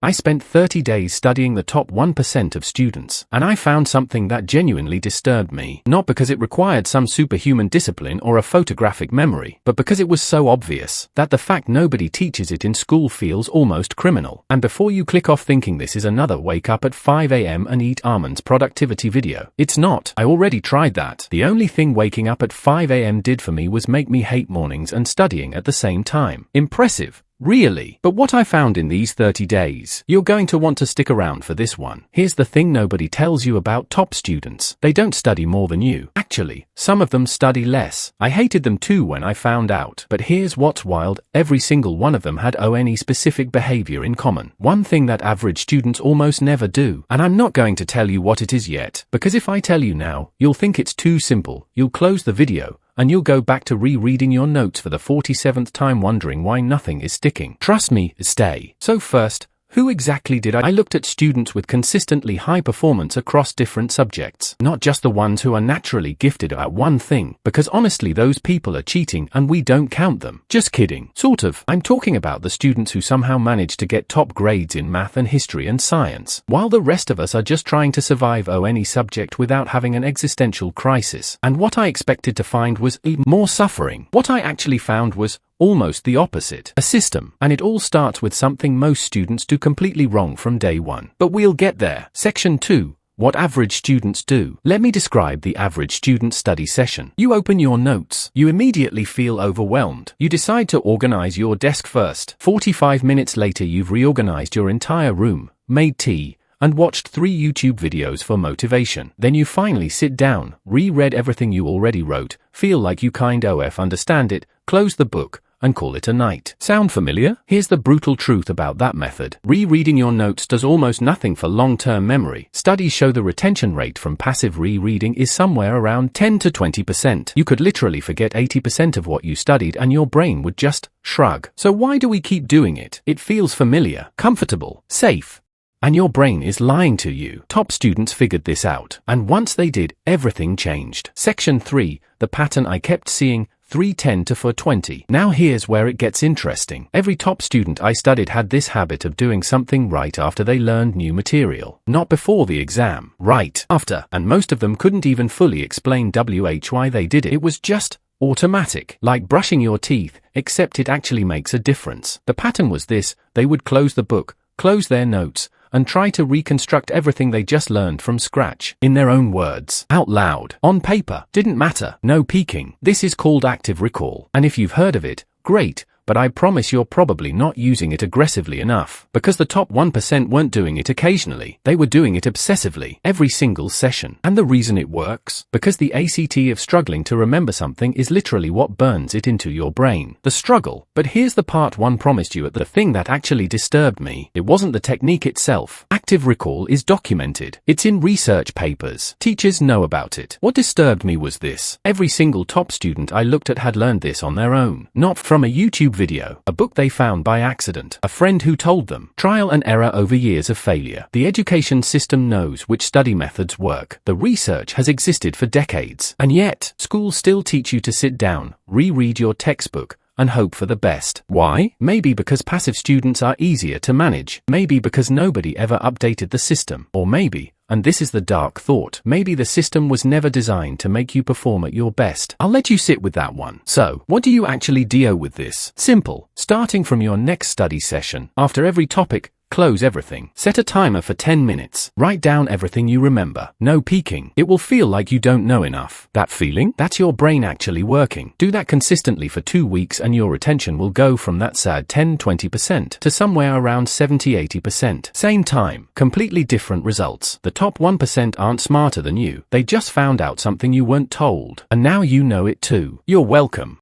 I spent 30 days studying the top 1% of students, and I found something that genuinely disturbed me. Not because it required some superhuman discipline or a photographic memory, but because it was so obvious that the fact nobody teaches it in school feels almost criminal. And before you click off thinking this is another wake up at 5 a.m. and eat almonds productivity video, it's not. I already tried that. The only thing waking up at 5 a.m. did for me was make me hate mornings and studying at the same time. Impressive. Really? But what I found in these 30 days, you're going to want to stick around for this one. Here's the thing nobody tells you about top students. They don't study more than you. Actually, some of them study less. I hated them too when I found out. But here's what's wild, every single one of them had any specific behavior in common. One thing that average students almost never do. And I'm not going to tell you what it is yet, because if I tell you now, you'll think it's too simple. You'll close the video, and you'll go back to rereading your notes for the 47th time wondering why nothing is sticking. Trust me, stay. So first, who exactly did I looked at students with consistently high performance across different subjects, not just the ones who are naturally gifted at one thing, because honestly those people are cheating and we don't count them. Just kidding. Sort of. I'm talking about the students who somehow managed to get top grades in math and history and science, while the rest of us are just trying to survive any subject without having an existential crisis. And what I expected to find was more suffering. What I actually found was almost the opposite. A system. And it all starts with something most students do completely wrong from day one. But we'll get there. Section 2. What average students do. Let me describe the average student study session. You open your notes. You immediately feel overwhelmed. You decide to organize your desk first. 45 minutes later you've reorganized your entire room, made tea, and watched 3 YouTube videos for motivation. Then you finally sit down, reread everything you already wrote, feel like you kind of understand it, close the book, and call it a night. Sound familiar? Here's the brutal truth about that method. Rereading your notes does almost nothing for long-term memory. Studies show the retention rate from passive rereading is somewhere around 10 to 20%. You could literally forget 80% of what you studied and your brain would just shrug. So why do we keep doing it? It feels familiar, comfortable, safe. And your brain is lying to you. Top students figured this out. And once they did, everything changed. Section 3. The pattern I kept seeing. 310 to 420. Now here's where it gets interesting. Every top student I studied had this habit of doing something right after they learned new material. Not before the exam. Right after. And most of them couldn't even fully explain why they did it. It was just automatic. Like brushing your teeth, except it actually makes a difference. The pattern was this: they would close the book, close their notes, and try to reconstruct everything they just learned from scratch, in their own words, out loud, on paper. Didn't matter. No peeking. This is called active recall. And if you've heard of it, great. But I promise you're probably not using it aggressively enough, because the top 1% weren't doing it occasionally. They were doing it obsessively, every single session. And the reason it works? Because the ACT of struggling to remember something is literally what burns it into your brain. The struggle. But here's the part one promised you, the thing that actually disturbed me. It wasn't the technique itself. Active recall is documented. It's in research papers. Teachers know about it. What disturbed me was this: every single top student I looked at had learned this on their own. Not from a YouTube video, a book they found by accident, a friend who told them. Trial and error over years of failure. The education system knows which study methods work. The research has existed for decades. And yet, schools still teach you to sit down, reread your textbook, and hope for the best. Why? Maybe because passive students are easier to manage. Maybe because nobody ever updated the system. Or maybe, and this is the dark thought, maybe the system was never designed to make you perform at your best. I'll let you sit with that one. So, what do you actually do with this? Simple. Starting from your next study session, after every topic, close everything. Set a timer for 10 minutes. Write down everything you remember. No peeking. It will feel like you don't know enough. That feeling? That's your brain actually working. Do that consistently for 2 weeks and your retention will go from that sad 10-20% to somewhere around 70-80%. Same time. Completely different results. The top 1% aren't smarter than you. They just found out something you weren't told. And now you know it too. You're welcome.